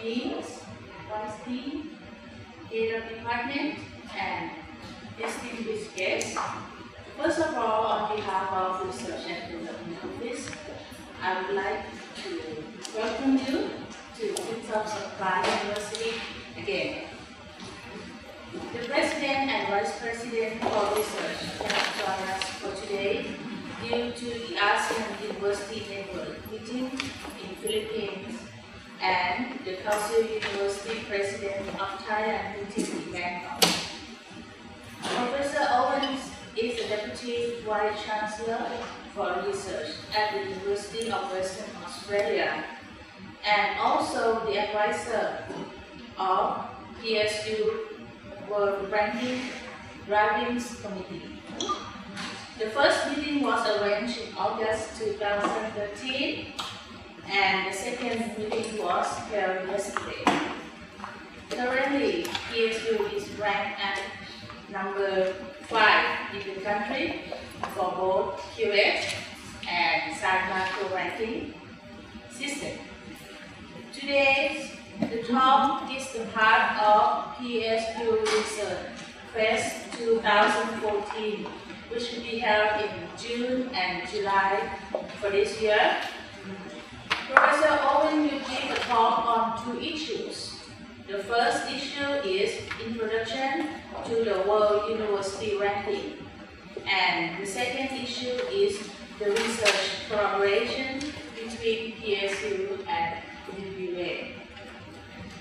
deans, vice dean, head of department, and distinguished guests. First of all, on behalf of Research and Development Office, I would like to welcome you to Prince of Supply University again. The President and Vice President for Research cannot join us for today due to the ASEAN University Network meeting in Philippines and the Council University President of Thailand meeting in Bangkok. Professor Owens is the Deputy Vice Chancellor for Research at the University of Western Australia and also the advisor of PSU World Ranking Driving's Committee. The first meeting was arranged in August 2013 and the second meeting was held yesterday. Currently, PSU is ranked at number 5 in the country for both QS and SAG-macro ranking system. Today, the talk is the part of PSU Research Fest 2014, which will be held in June and July for this year. Professor Owen will give a talk on 2 issues. The first issue is Introduction to the World University Ranking, and the second issue is the research collaboration between PSU and UWA.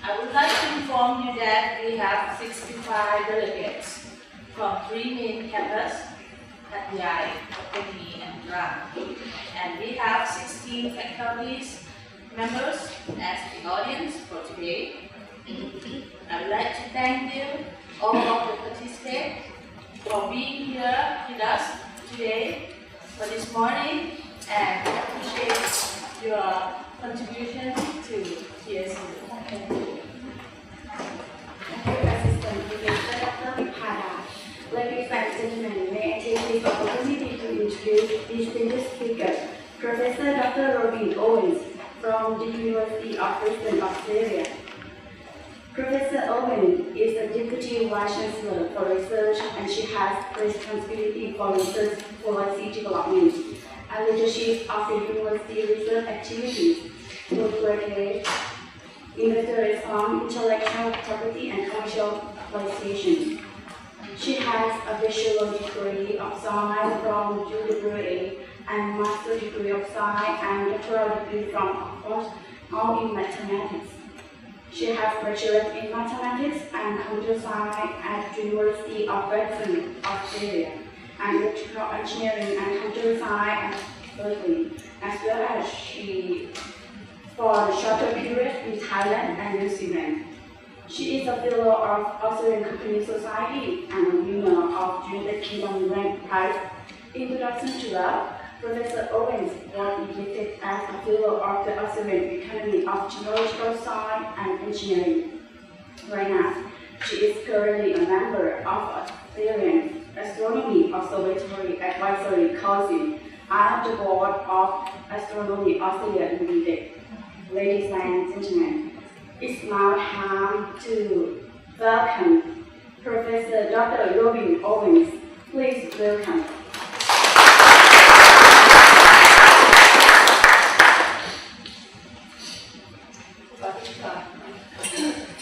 I would like to inform you that we have 65 delegates from 3 main campuses, Hat Yai, Peni, and Drang, and we have 16 faculties members as the audience for today. I would like to thank you, all of the participants, for being here with us today for this morning and appreciate your contribution to PSU. Thank you, Assistant Professor Dr. Vipada. Ladies and gentlemen, may I take this opportunity to introduce distinguished speaker, Professor Dr. Robyn Owens from the University of Western Australia. Professor Owens is the Deputy Vice Chancellor for Research and she has responsibility for research policy development and leadership of the university research activities to create investor response, intellectual property and commercialization. She has a bachelor degree of science from UWA and master degree of science and doctoral degree from Oxford, all in mathematics. She has bachelor's in mathematics and computer science at the University of Western Australia and electrical engineering and computer science at Berkeley, as well as she for shorter periods in Thailand and New Zealand. She is a fellow of Australian Company Society and a winner of United Kingdom Rank Prize. In 2012, Professor Owens was elected as a fellow of the Australian Academy of Technological Science and Engineering. Right now, she is currently a member of Australian Astronomy Observatory Advisory Council and the Board of Astronomy Australia Limited. Ladies and gentlemen, it's now time to welcome Professor Dr. Robyn Owens. Please welcome.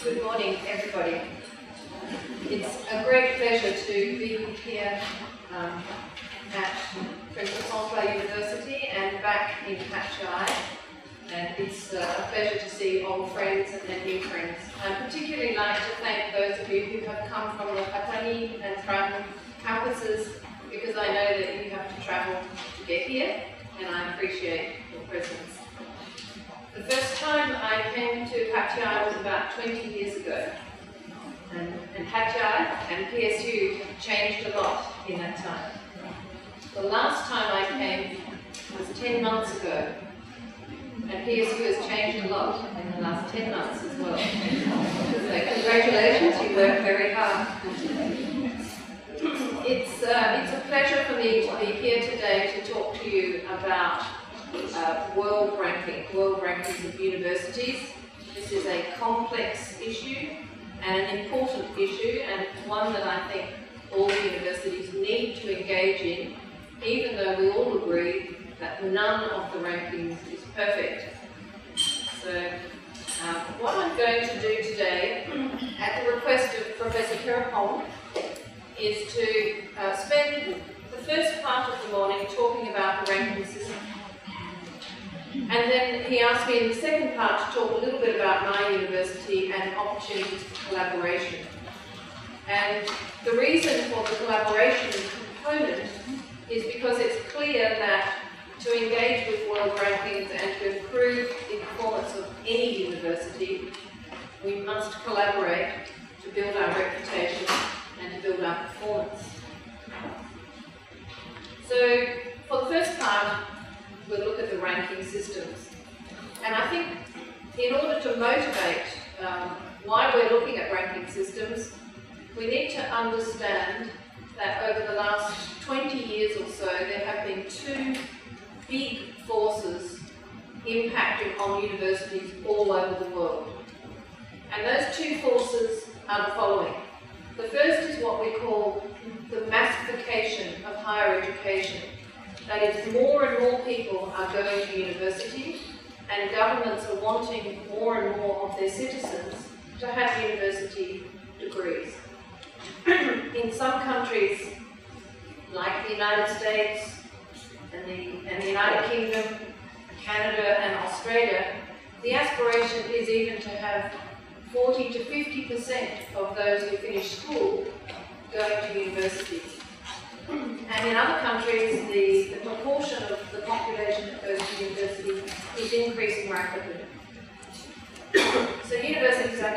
Good morning, everybody. It's a great pleasure to be here at Prince of Supply University and back in Hat Yai. And it's a pleasure to see old friends and new friends. I'd particularly like to thank those of you who have come from the Patani and Trang campuses because I know that you have to travel to get here and I appreciate your presence. The first time I came to Hat Yai was about 20 years ago. And Hat Yai and PSU have changed a lot in that time. The last time I came was 10 months ago. And PSU has changed a lot in the last 10 months as well. So congratulations, you worked very hard. It's a pleasure for me to be here today to talk to you about world rankings of universities This is a complex issue and an important issue, and one that I think all universities need to engage in, even though we all agree that none of the rankings is perfect. So what I'm going to do today, at the request of Professor Prof, is to spend the first part of the morning talking about the ranking system. And then he asked me in the second part to talk a little bit about my university and opportunities for collaboration. And the reason for the collaboration component is because it's clear that to engage with world rankings and to improve the performance of any university, we must collaborate to build our reputation and to build our performance. So, for the first part, we'll look at the ranking systems. And I think in order to motivate why we're looking at ranking systems, we need to understand that over the last 20 years or so, there have been two big forces impacting on universities all over the world. And those two forces are the following. The first is what we call the massification of higher education. That is, more and more people are going to university, and governments are wanting more and more of their citizens to have university degrees. In some countries, like the United States and the United Kingdom, Canada and Australia, the aspiration is even to have 40 to 50% of those who finish school going to university. And in other countries, the proportion of the population that goes to university is increasing rapidly. So universities are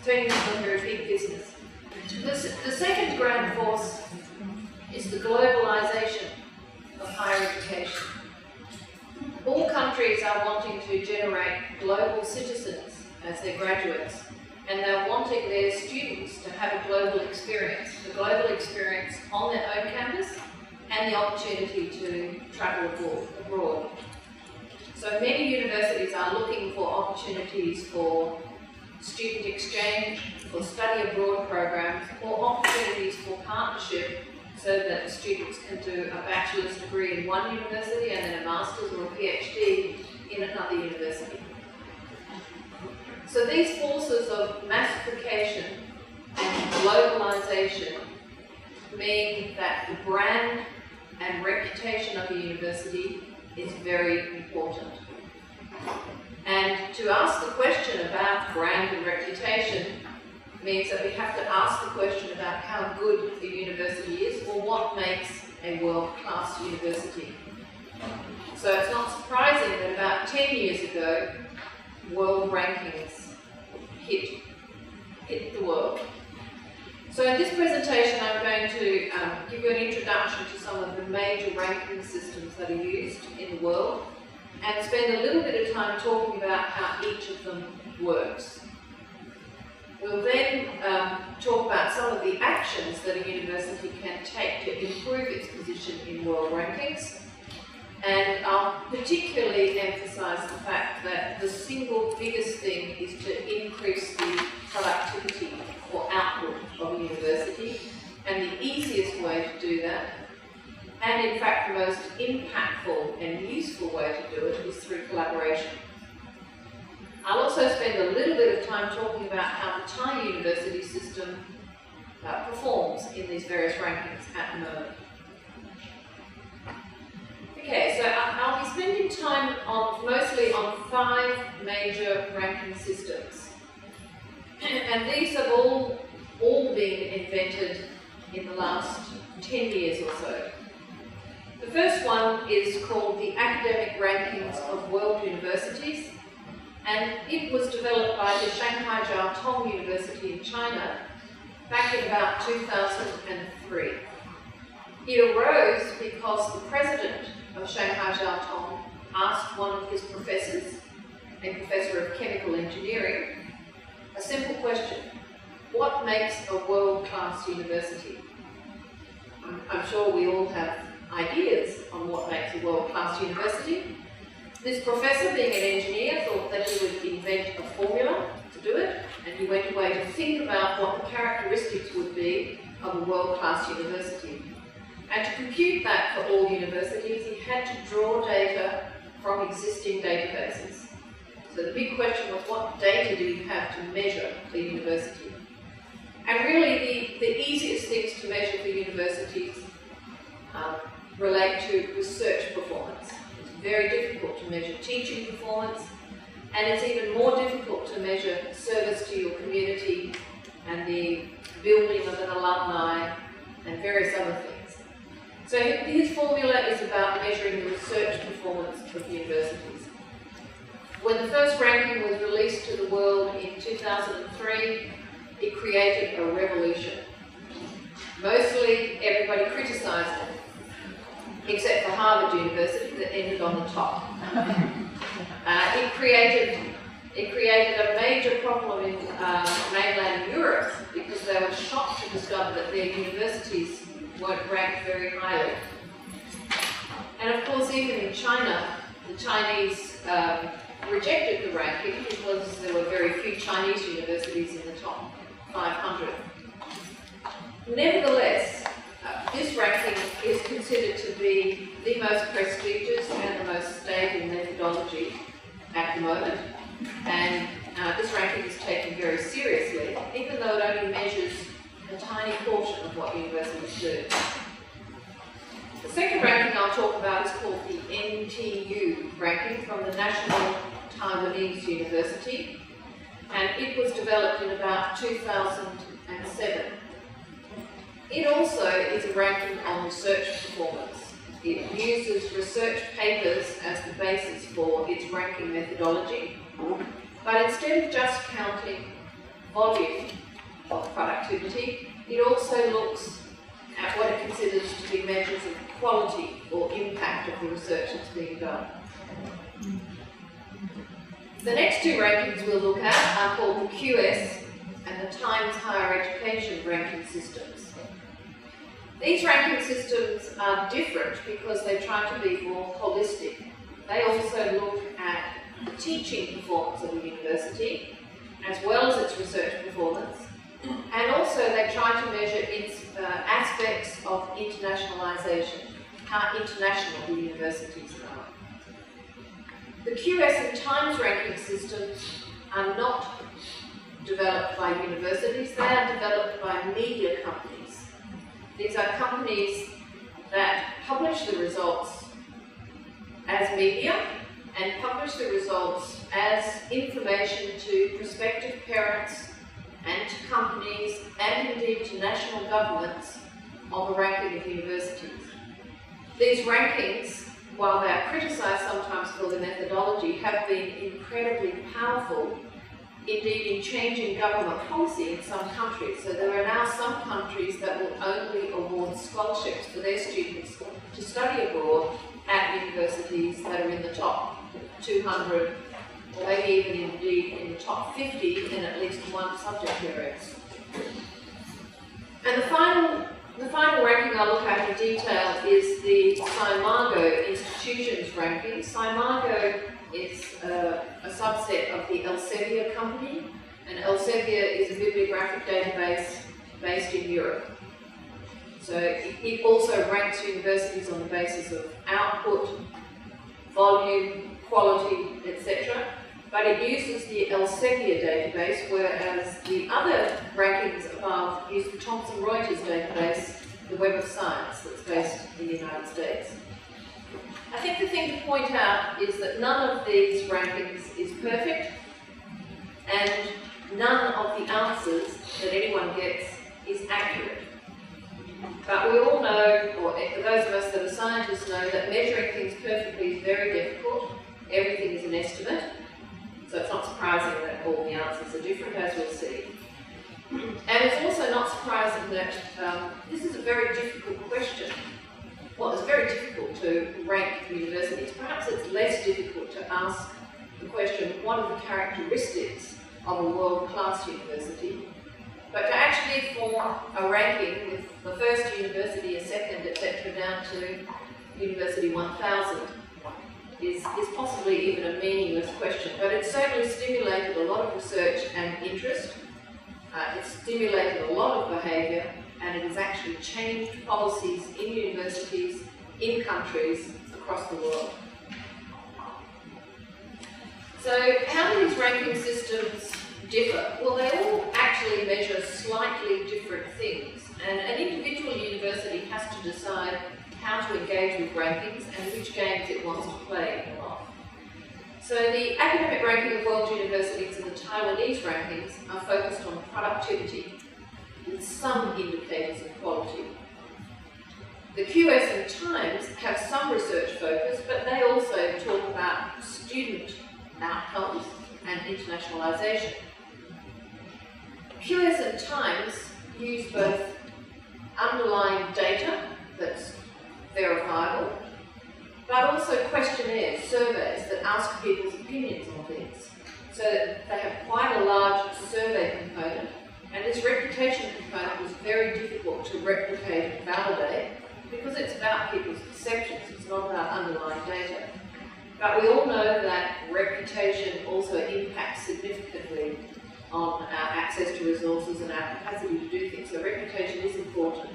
turning into a very big business. The second grand force is the globalization of higher education. All countries are wanting to generate global citizens as their graduates, and they're wanting their students to have a global experience on their own campus and the opportunity to travel abroad. So many universities are looking for opportunities for student exchange, for study abroad programs, or opportunities for partnership so that students can do a bachelor's degree in one university and then a master's or a PhD in another university. So these forces of massification and globalization mean that the brand and reputation of a university is very important. And to ask the question about brand and reputation means that we have to ask the question about how good a university is or what makes a world-class university. So it's not surprising that about 10 years ago, world rankings hit the world. So in this presentation, I'm going to give you an introduction to some of the major ranking systems that are used in the world and spend a little bit of time talking about how each of them works. We'll then talk about some of the actions that a university can take to improve its position in world rankings. And I'll particularly emphasise the fact that the single biggest thing is to increase the productivity or output of a university, and the easiest way to do that, and in fact the most impactful and useful way to do it, is through collaboration. I'll also spend a little bit of time talking about how the Thai university system performs in these various rankings at the moment. Okay, so I'll be spending time mostly on 5 major ranking systems. And these have all been invented in the last 10 years or so. The first one is called the Academic Rankings of World Universities, and it was developed by the Shanghai Jiao Tong University in China back in about 2003. It arose because the president of Shanghai Jiao Tong asked one of his professors, a professor of chemical engineering, a simple question: what makes a world-class university? I'm sure we all have ideas on what makes a world-class university, This professor, being an engineer, thought that he would invent a formula to do it, and he went away to think about what the characteristics would be of a world-class university. And to compute that for all universities, he had to draw data from existing databases. So the big question was, what data do you have to measure the university? And really, the easiest things to measure for universities relate to research performance. It's very difficult to measure teaching performance, and it's even more difficult to measure service to your community and the building of an alumni and various other things. So his formula is about measuring the research performance of universities. When the first ranking was released to the world in 2003, it created a revolution. Mostly everybody criticised it, except for Harvard University that ended on the top. It created a major problem in mainland Europe because they were shocked to discover that their universities weren't ranked very highly. And of course, even in China, the Chinese rejected the ranking because there were very few Chinese universities in the top 500. Nevertheless, this ranking is considered to be the most prestigious and the most stable methodology at the moment. And this ranking is taken very seriously, even though it only measures a tiny portion of what universities do. The second ranking I'll talk about is called the NTU ranking from the National Taiwanese University, and it was developed in about 2007. It also is a ranking on research performance. It uses research papers as the basis for its ranking methodology, but instead of just counting volume of productivity, it also looks at what it considers to be measures of quality or impact of the research that's being done. The next two rankings we'll look at are called the QS and the Times Higher Education ranking systems. These ranking systems are different because they try to be more holistic. They also look at the teaching performance of a university, as well as its research performance, and also they try to measure its aspects of internationalization, how international the universities are. The QS and Times ranking systems are not developed by universities, they are developed by media companies. These are companies that publish the results as media and publish the results as information to prospective parents and to companies and indeed to national governments on the ranking of universities. These rankings, while they are criticised sometimes for the methodology, have been incredibly powerful, indeed in changing government policy in some countries. So there are now some countries that will only award scholarships for their students to study abroad at universities that are in the top 200, or maybe even indeed in the top 50 in at least one subject area. And the final ranking I'll look at in detail is the SCImago Institutions ranking. SCImago is a subset of the Elsevier company, and Elsevier is a bibliographic database based in Europe. So it also ranks universities on the basis of output, volume, quality, etc. But it uses the Elsevier database, whereas the other rankings above use the Thomson Reuters database, the Web of Science, that's based in the United States. I think the thing to point out is that none of these rankings is perfect, and none of the answers that anyone gets is accurate. But we all know, or for those of us that are scientists know, that measuring things perfectly is very difficult. Everything is an estimate, so it's not surprising that all the answers are different, as we'll see. And it's also not surprising that this is a very difficult question. Well, it's very difficult to rank universities. Perhaps it's less difficult to ask the question, what are the characteristics of a world-class university? But to actually form a ranking with the first university, a second, etc., down to University 1000, is possibly even a meaningless question, but it's certainly stimulated a lot of research and interest. It's stimulated a lot of behaviour, and it has actually changed policies in universities, in countries across the world. So how do these ranking systems differ? Well, they all actually measure slightly different things, and an individual university has to decide how to engage with rankings and which games it wants to play in life. So the academic ranking of world universities and the Taiwanese rankings are focused on productivity with some indicators of quality. The QS and Times have some research focus, but they also talk about student outcomes and internationalisation. QS and Times use both underlying data that's verifiable, but also questionnaires, surveys that ask people's opinions on things. So they have quite a large survey component, and this reputation component was very difficult to replicate and validate because it's about people's perceptions, it's not about underlying data. But we all know that reputation also impacts significantly on our access to resources and our capacity to do things, so reputation is important.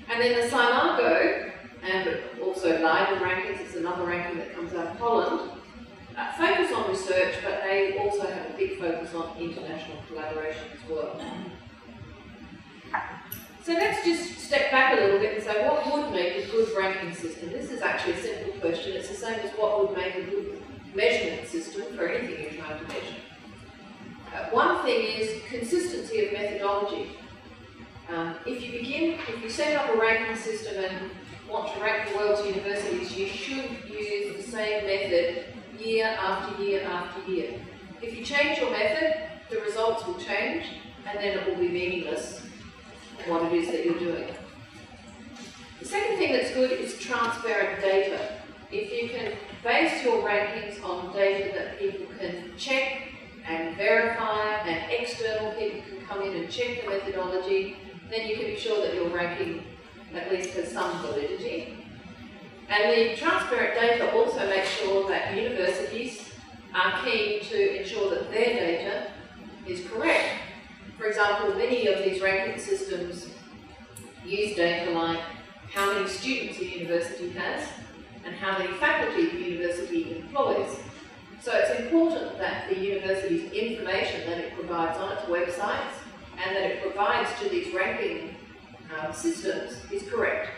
And then the Sinago, and also Leiden rankings, it's another ranking that comes out of Holland, focus on research, but they also have a big focus on international collaboration as well. So let's just step back a little bit and say, what would make a good ranking system? This is actually a simple question. It's the same as what would make a good measurement system for anything you're trying to measure. One thing is consistency of methodology. If you set up a ranking system and want to rank the world's universities, you should use the same method year after year after year. If you change your method, the results will change, and then it will be meaningless what it is that you're doing. The second thing that's good is transparent data. If you can base your rankings on data that people can check and verify, and external people can come in and check the methodology, then you can be sure that your ranking at least has some validity. And the transparent data also makes sure that universities are keen to ensure that their data is correct. For example, many of these ranking systems use data like how many students a university has and how many faculty the university employs. So it's important that the university's information that it provides on its websites and that it provides to these ranking systems is correct.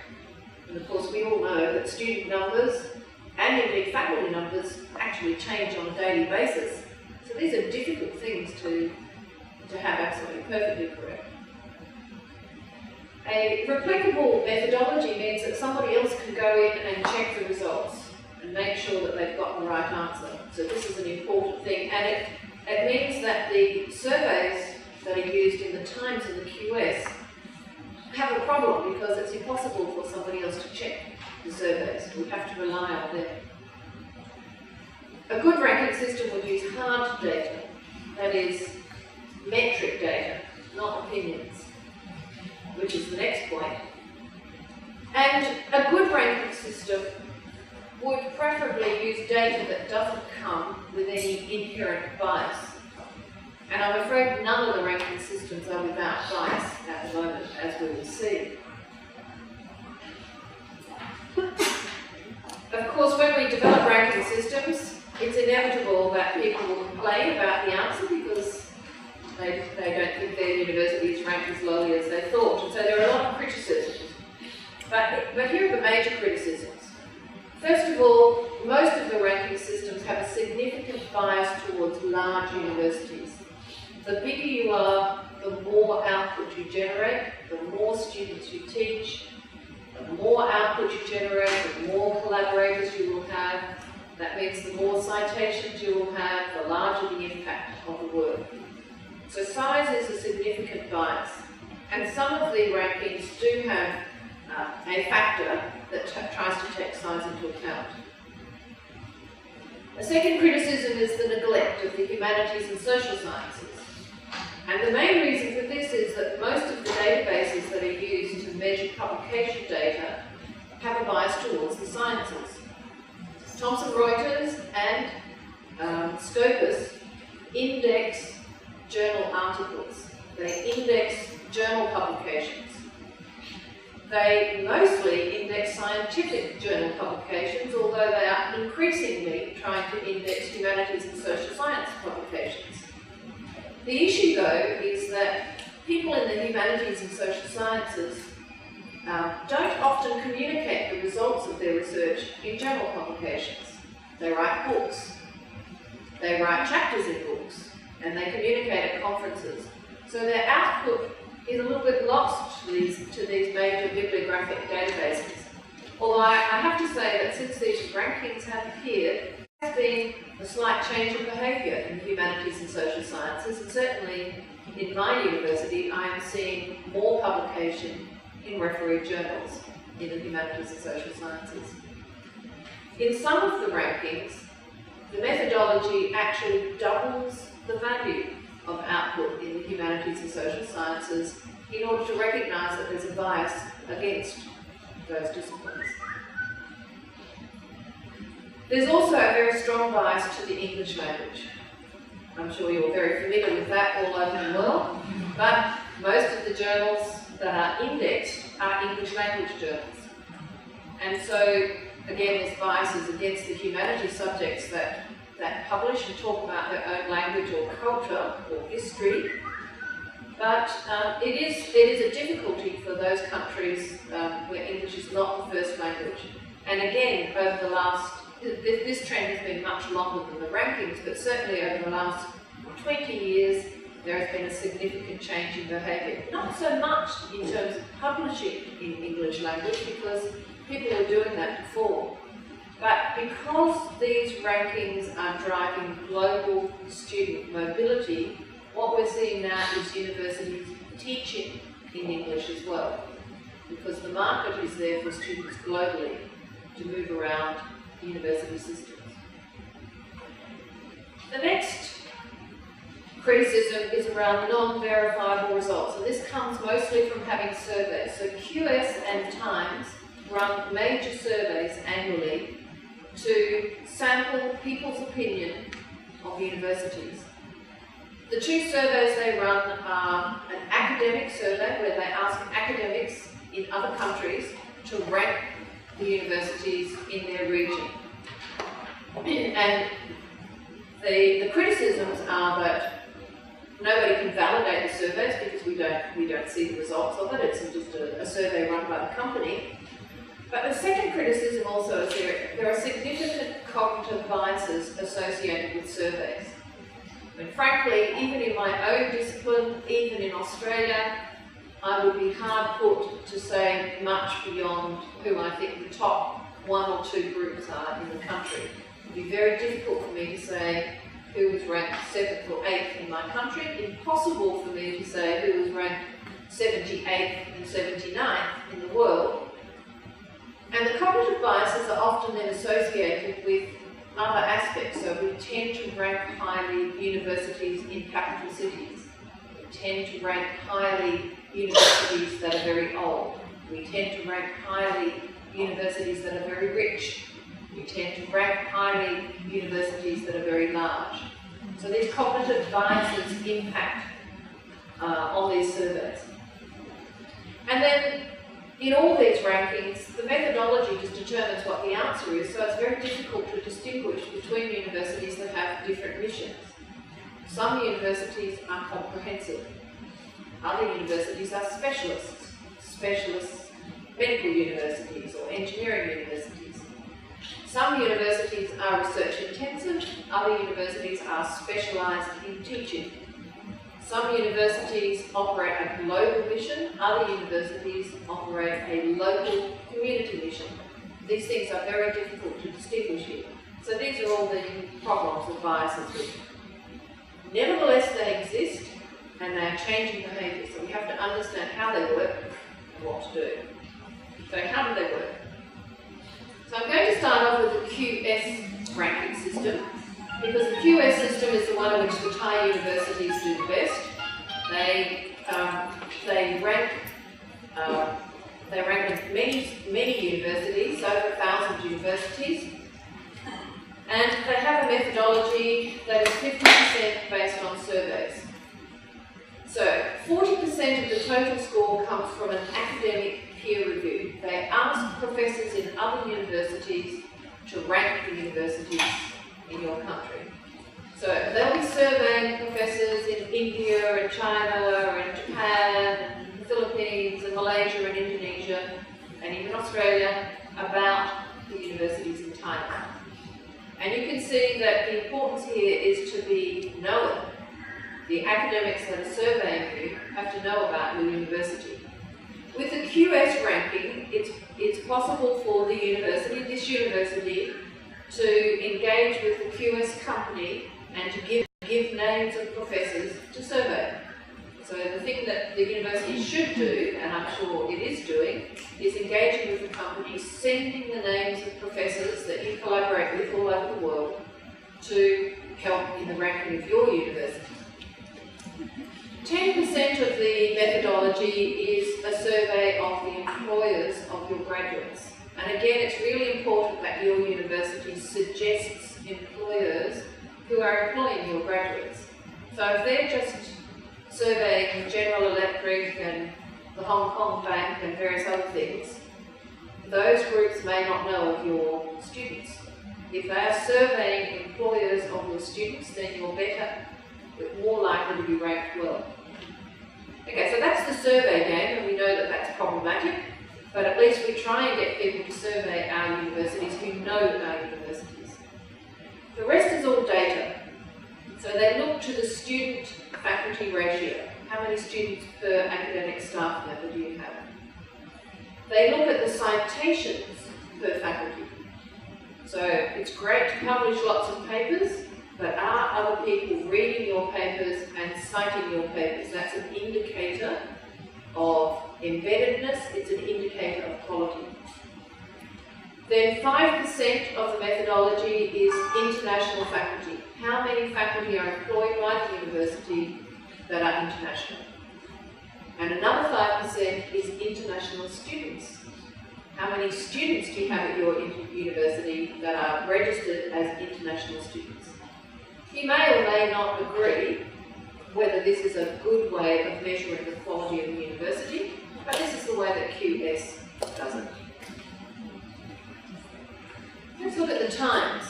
And of course we all know that student numbers and indeed faculty numbers actually change on a daily basis. So these are difficult things to have absolutely perfectly correct. A replicable methodology means that somebody else can go in and check the results and make sure that they've got the right answer. So this is an important thing, and it means that the surveys that are used in the Times and the QS have a problem because it's impossible for somebody else to check the surveys. We have to rely on them. A good ranking system would use hard data, that is, metric data, not opinions, which is the next point. And a good ranking system would preferably use data that doesn't come with any inherent bias. And I'm afraid none of the ranking systems are without bias at the moment, as we will see. Of course, when we develop ranking systems, it's inevitable that people will complain about the answer because they don't think their university is ranked as lowly as they thought. And so there are a lot of criticisms. But here are the major criticisms. First of all, most of the ranking systems have a significant bias towards large universities. The bigger you are, the more output you generate, the more students you teach, the more output you generate, the more collaborators you will have. That means the more citations you will have, the larger the impact of the work. So size is a significant bias, and some of the rankings do have a factor that tries to take size into account. A second criticism is the neglect of the humanities and social sciences. And the main reason for this is that most of the databases that are used to measure publication data have a bias towards the sciences. Thomson Reuters and Scopus index journal articles. They index journal publications. They mostly index scientific journal publications, although they are increasingly trying to index humanities and social science publications. The issue, though, is that people in the humanities and social sciences don't often communicate the results of their research in journal publications. They write books, they write chapters in books, and they communicate at conferences. So their output is a little bit lost to these major bibliographic databases. Although I have to say that since these rankings have appeared, there has been a slight change in behaviour in the humanities and social sciences, and certainly in my university I am seeing more publication in refereed journals in the humanities and social sciences. In some of the rankings, the methodology actually doubles the value of output in the humanities and social sciences in order to recognise that there's a bias against those disciplines. There's also a very strong bias to the English language. I'm sure you're very familiar with that all over the world, but most of the journals that are indexed are English language journals. And so, again, there's biases against the humanities subjects that publish and talk about their own language or culture or history. But it is a difficulty for those countries where English is not the first language. And again, over the last, this trend has been much longer than the rankings, but certainly over the last 20 years, there has been a significant change in behaviour. Not so much in terms of publishing in English language, because people were doing that before. But because these rankings are driving global student mobility, what we're seeing now is universities teaching in English as well, because the market is there for students globally to move around university systems. The next criticism is around non-verifiable results, and this comes mostly from having surveys. So QS and Times run major surveys annually to sample people's opinion of universities. The two surveys they run are an academic survey where they ask academics in other countries to rank the universities in their region. And the criticisms are that nobody can validate the surveys because we don't see the results of it. It's just a survey run by the company. But the second criticism also is there are significant cognitive biases associated with surveys. And frankly, even in my own discipline, even in Australia, I would be hard put to say much beyond who I think the top one or two groups are in the country. It would be very difficult for me to say who was ranked 7th or 8th in my country, impossible for me to say who was ranked 78th and 79th in the world. And the cognitive biases are often then associated with other aspects. So we tend to rank highly universities in capital cities. We tend to rank highly universities that are very old. We tend to rank highly universities that are very rich. We tend to rank highly universities that are very large. So these cognitive biases impact on these surveys. And then in all these rankings, the methodology just determines what the answer is, so it's very difficult to distinguish between universities that have different missions. Some universities are comprehensive. Other universities are specialists. Specialists, medical universities or engineering universities. Some universities are research intensive, other universities are specialised in teaching. Some universities operate a global mission, other universities operate a local community mission. These things are very difficult to distinguish here. So these are all the problems of biases. Nevertheless, they exist and they are changing behaviour, so we have to understand how they work and what to do. So how do they work? So I'm going to start off with the QS ranking system, because the QS system is the one in which the Thai universities do the best. They rank many universities, over 1,000 universities, surveys. So 40% of the total score comes from an academic peer review. They ask professors in other universities to rank the universities in your country. So they'll be surveying professors in India and China and Japan and the Philippines and Malaysia and Indonesia and even Australia about the universities in Thailand. And you can see that the importance here is to be known. The academics that are surveying you have to know about your university. With the QS ranking, it's possible for the university, this university, to engage with the QS company and to give names of professors to survey. So the thing that the university should do, and I'm sure it is doing, is engaging with the company, sending the names of professors that you collaborate with all over the world to help in the ranking of your university. 10% of the methodology is a survey of the employers of your graduates. And again, it's really important that your university suggests employers who are employing your graduates. So if they're just surveying General Electric and the Hong Kong Bank and various other things, those groups may not know of your students. If they are surveying employers of your students, then you're better, more likely to be ranked well. Okay, so that's the survey game, and we know that that's problematic, but at least we try and get people to survey our universities who know our universities. The rest is all data. So they look to the student-faculty ratio. How many students per academic staff member do you have? They look at the citations per faculty. So it's great to publish lots of papers, but are other people reading your papers and citing your papers? That's an indicator of embeddedness, it's an indicator of quality. Then 5% of the methodology is international faculty. How many faculty are employed by the university that are international? And another 5% is international students. How many students do you have at your university that are registered as international students? You may or may not agree whether this is a good way of measuring the quality of the university, but this is the way that QS does it. Let's look at the Times.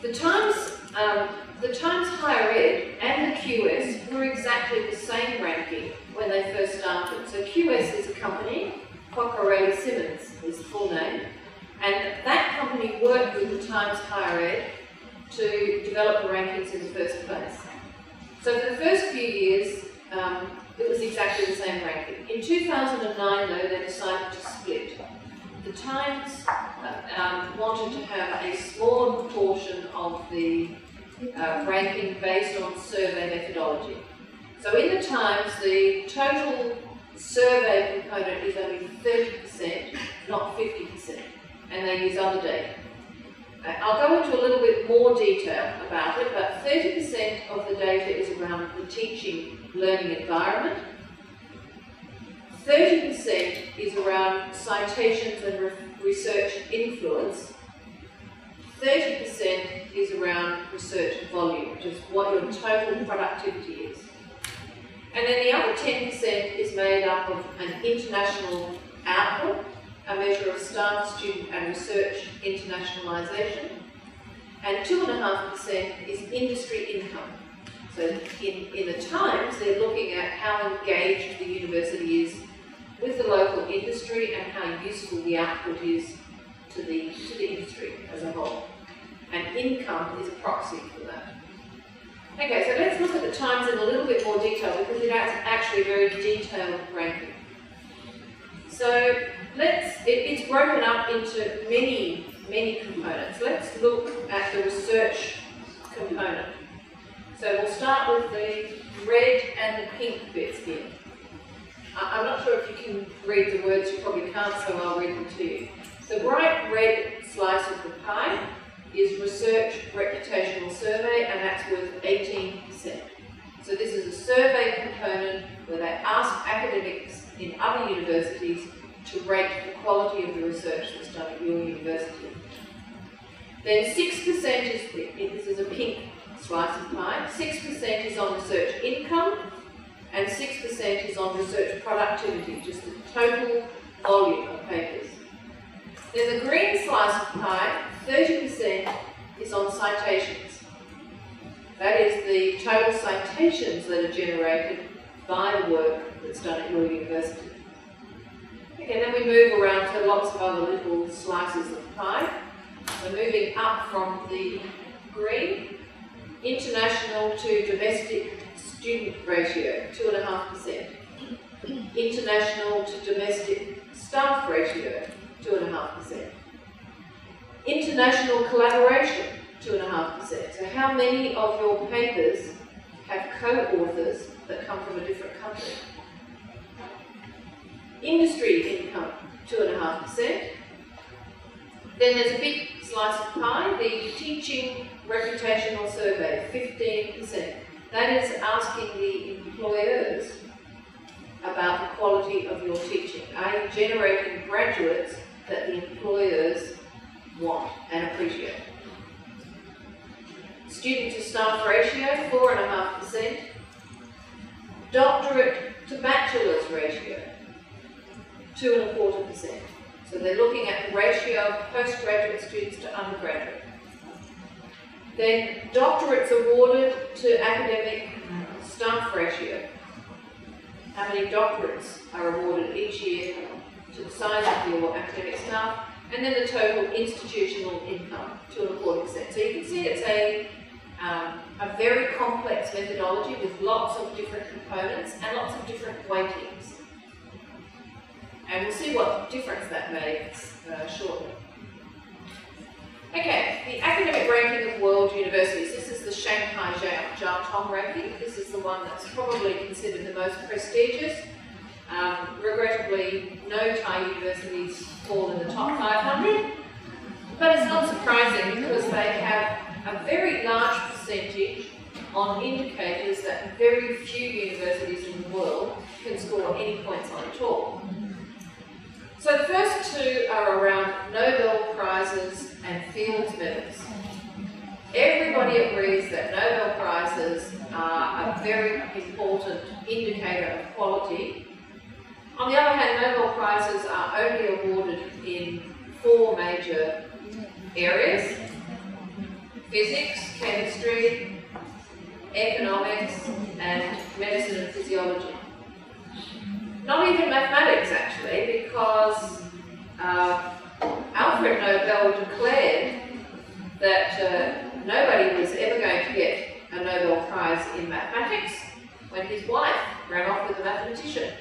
The Times Higher Ed and the QS were exactly the same ranking when they first started. So QS is a company, Quacquarelli Simmons is the full name, and that company worked with the Times Higher Ed to develop the rankings in the first place. So for the first few years, it was exactly the same ranking. In 2009, though, they decided to split. The Times wanted to have a smaller proportion of the ranking based on survey methodology. So in the Times, the total survey component is only 30%, not 50%, and they use other data. I'll go into a little bit more detail about it, but 30% of the data is around the teaching learning environment. 30% is around citations and research influence. 30% is around research volume, which is what your total productivity is. And then the other 10% is made up of an international output, a measure of staff, student and research internationalisation, and 2.5% is industry income. So in the Times, they're looking at how engaged the university is with the local industry and how useful the output is to the industry as a whole. And income is a proxy for that. Okay, so let's look at the Times in a little bit more detail because it has actually a very detailed ranking. So it's broken up into many components. Let's look at the research component. So we'll start with the red and the pink bits here. I'm not sure if you can read the words, you probably can't, so I'll read them to you. The bright red slice of the pie is research reputational survey, and that's worth 18%. So this is a survey component where they ask academics in other universities to rate the quality of the research that's done at your university. Then 6% this is a pink slice of pie. 6% is on research income, and 6% is on research productivity, just the total volume of papers. Then the green slice of pie, 30% is on citations. That is the total citations that are generated by the work that's done at your university. Okay, then we move around to lots of other little slices of pie. We're moving up from the green, international to domestic student ratio, 2.5%. International to domestic staff ratio, 2.5%. International collaboration, 2.5%. So how many of your papers have co-authors that come from a different country? Industry income, 2.5%. Then there's a big slice of pie, the teaching reputational survey, 15%. That is asking the employers about the quality of your teaching. Are you generating graduates that the employers want and appreciate? Student to staff ratio, 4.5%. Doctorate to bachelor's ratio, 2.25%. So they're looking at the ratio of postgraduate students to undergraduate. Then doctorates awarded to academic staff ratio. How many doctorates are awarded each year to the size of your academic staff? And then the total institutional income, 2.25%. So you can see it's a very complex methodology with lots of different components and lots of different weightings. And we'll see what difference that makes shortly. Okay, the academic ranking of world universities. This is the Shanghai Jiao Tong ranking. This is the one that's probably considered the most prestigious. Regrettably, no Thai universities fall in the top 500, but it's not surprising because they have a very large percentage on indicators that very few universities in the world can score any points on at all. So the first two are around Nobel Prizes and Fields Medals. Everybody agrees that Nobel Prizes are a very important indicator of quality. On the other hand, Nobel Prizes are only awarded in 4 major areas: physics, chemistry, economics, and medicine and physiology. Not even mathematics, actually, because Alfred Nobel declared that nobody was ever going to get a Nobel Prize in mathematics when his wife ran off with a mathematician.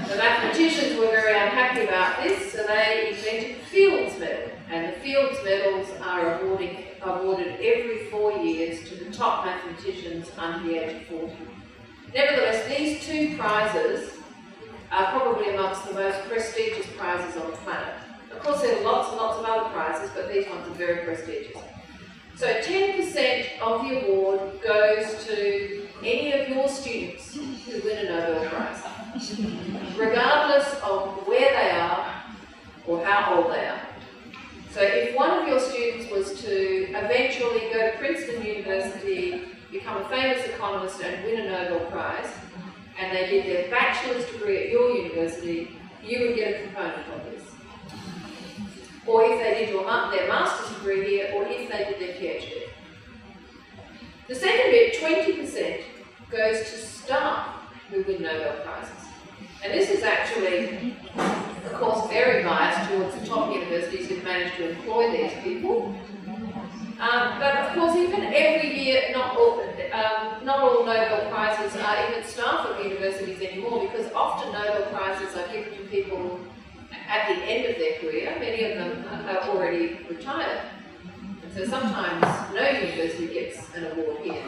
The mathematicians were very unhappy about this, so they invented the Fields Medal. And the Fields Medals are awarded every 4 years to the top mathematicians under the age of 40. Nevertheless, these 2 prizes are probably amongst the most prestigious prizes on the planet. Of course, there are lots and lots of other prizes, but these ones are very prestigious. So 10% of the award goes to any of your students who win a Nobel Prize, regardless of where they are or how old they are. So if one of your students was to eventually go to Princeton University, become a famous economist and win a Nobel Prize, and they did their bachelor's degree at your university, you would get a component of this. Or if they did their master's degree here, or if they did their PhD. The second bit, 20%, goes to staff who win Nobel Prizes. And this is actually, of course, very biased towards the top universities who've managed to employ these people. But of course, even every year, not all Nobel Prizes are even staff of universities anymore, because often Nobel Prizes are given to people at the end of their career. Many of them are already retired. And so sometimes no university gets an award here.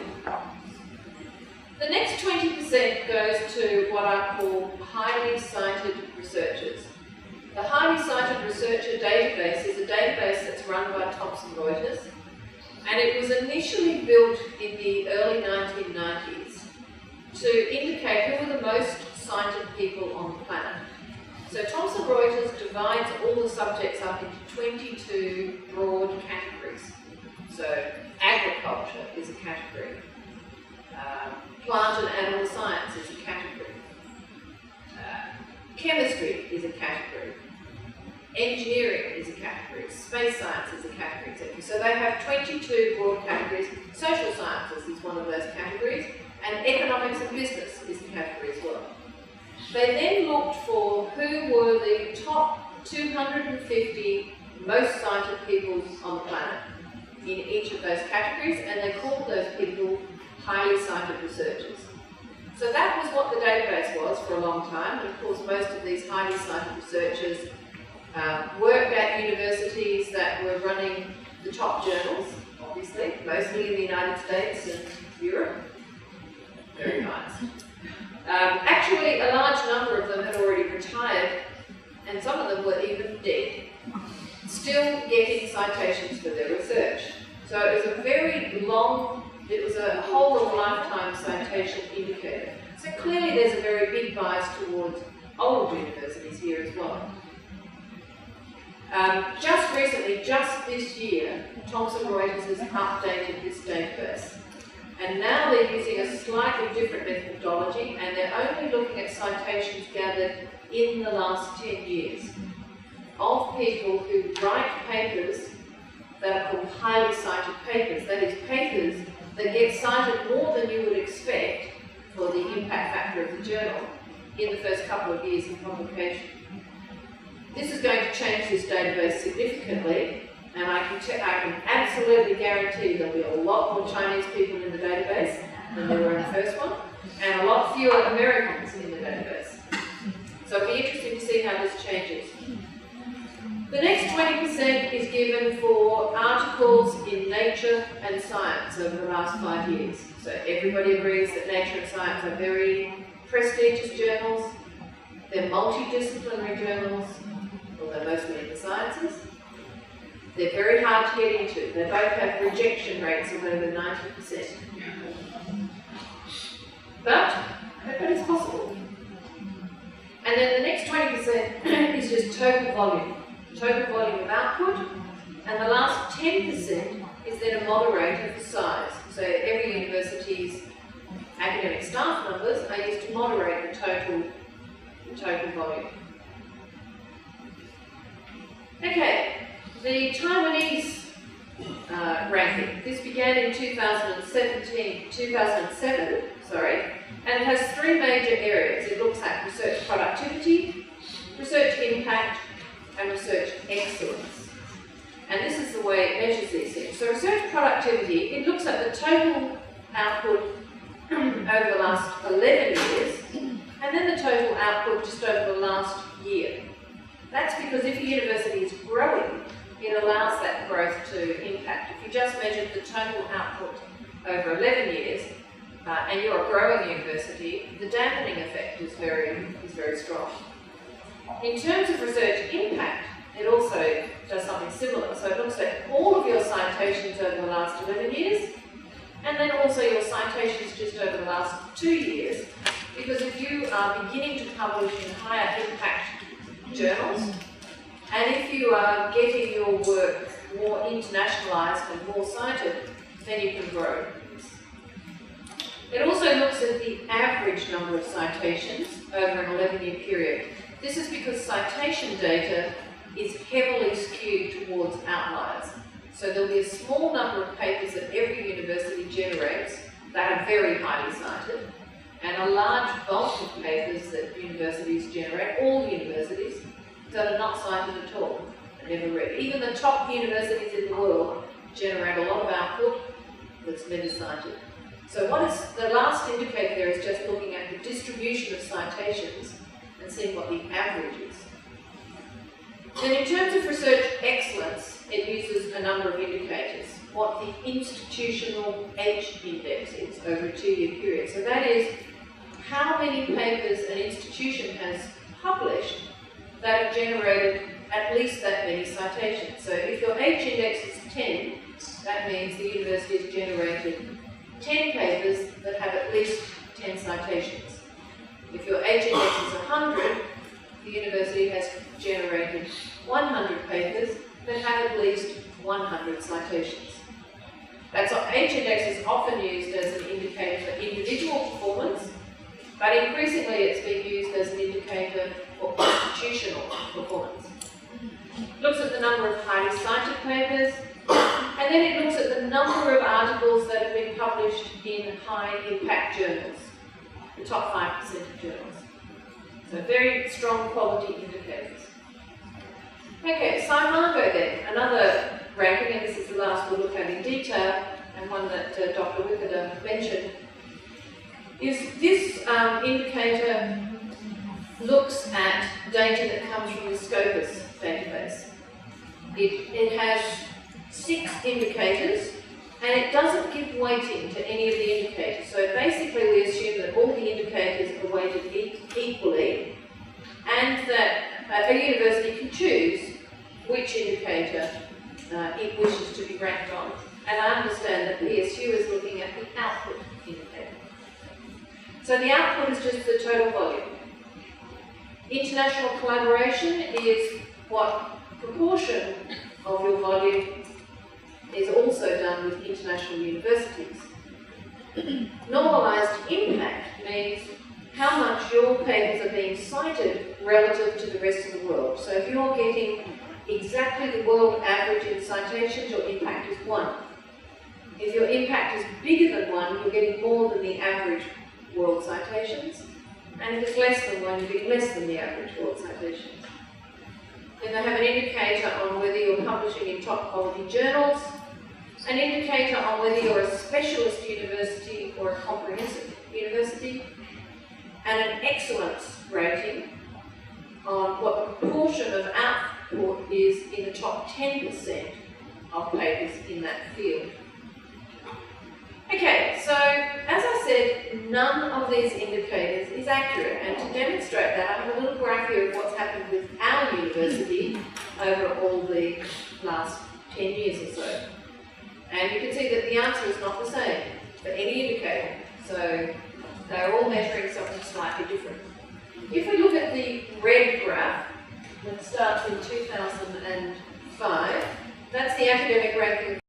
The next 20% goes to what I call highly cited researchers. The highly cited researcher database is a database that's run by Thomson Reuters, and it was initially built in the early 1990s to indicate who are the most cited people on the planet. So Thomson Reuters divides all the subjects up into 22 broad categories. So agriculture is a category. Plant and animal science is a category. Chemistry is a category. Engineering is a category. Space science is a category, etc. So they have 22 broad categories. Social sciences is one of those categories. And economics and business is a category as well. They then looked for who were the top 250 most cited people on the planet in each of those categories, and they called those people highly cited researchers. So that was what the database was for a long time, and of course most of these highly cited researchers worked at universities that were running the top journals, obviously, mostly in the United States and Europe. Very nice. Actually, a large number of them had already retired, and some of them were even dead, still getting citations for their research. So it was a very long, it was a whole of lifetime citation indicator. So clearly there's a very big bias towards old universities here as well. Just recently, just this year, Thomson Reuters has updated this database. And now they're using a slightly different methodology, and they're only looking at citations gathered in the last 10 years of people who write papers that are called highly cited papers. That is, papers that get cited more than you would expect for the impact factor of the journal in the first couple of years of publication. This is going to change this database significantly. And I can absolutely guarantee there'll be a lot more Chinese people in the database than there were in the first one, and a lot fewer Americans in the database. So it'll be interesting to see how this changes. The next 20% is given for articles in Nature and Science over the last 5 years. So everybody agrees that Nature and Science are very prestigious journals. They're multidisciplinary journals, well, they're mostly in the sciences. They're very hard to get into. They both have rejection rates of over 90%. But it's possible. And then the next 20% is just total volume of output. And the last 10% is then a moderator for size. So every university's academic staff numbers are used to moderate the total volume. Okay. The Taiwanese ranking, this began in 2007, and it has 3 major areas. It looks at research productivity, research impact, and research excellence. And this is the way it measures these things. So research productivity, it looks at the total output over the last 11 years, and then the total output just over the last year. That's because if a university is growing, it allows that growth to impact. If you just measured the total output over 11 years, and you're a growing university, the dampening effect is very strong. In terms of research impact, it also does something similar. So it looks at all of your citations over the last 11 years, and then also your citations just over the last 2 years, because if you are beginning to publish in higher impact journals, and if you are getting your work more internationalised and more cited, then you can grow. It also looks at the average number of citations over an 11-year period. This is because citation data is heavily skewed towards outliers. So there'll be a small number of papers that every university generates that are very highly cited, and a large bulk of papers that universities generate, all universities, that are not cited at all, and never read. Even the top universities in the world generate a lot of output that's never cited. So what is the last indicator there is just looking at the distribution of citations and seeing what the average is. Then in terms of research excellence, it uses a number of indicators. What the institutional H index is over a 2-year period. So that is how many papers an institution has published that have generated at least that many citations. So if your H index is 10, that means the university has generated 10 papers that have at least 10 citations. If your H index is 100, the university has generated 100 papers that have at least 100 citations. That's H index is often used as an indicator for individual performance, but increasingly it's being used as an indicator for institutional performance. It looks at the number of highly cited papers, and then it looks at the number of articles that have been published in high impact journals, the top 5% of journals. So very strong quality indicators. Okay, Simongo then, another ranking, and this is the last we'll look at in detail, and one that Dr. Wickeder mentioned, is this indicator looks at data that comes from the Scopus database. It has 6 indicators, and it doesn't give weighting to any of the indicators. So basically we assume that all the indicators are weighted equally, and that a university can choose which indicator it wishes to be ranked on. And I understand that the ESU is looking at the output indicator. So the output is just the total volume. International collaboration is what proportion of your volume is also done with international universities. Normalised impact means how much your papers are being cited relative to the rest of the world. So if you're getting exactly the world average in citations, your impact is 1. If your impact is bigger than 1, you're getting more than the average world citations. And if it's less than 1, you're getting less than the average world citations. Then they have an indicator on whether you're publishing in top quality journals, an indicator on whether you're a specialist university or a comprehensive university, and an excellence rating on what the proportion of output is in the top 10% of papers in that field. Okay, so as I said, none of these indicators is accurate, and to demonstrate that, I have a little graph here of what's happened with our university over all the last 10 years or so. And you can see that the answer is not the same for any indicator, so they're all measuring something slightly different. If we look at the red graph, that starts in 2005, that's the academic ranking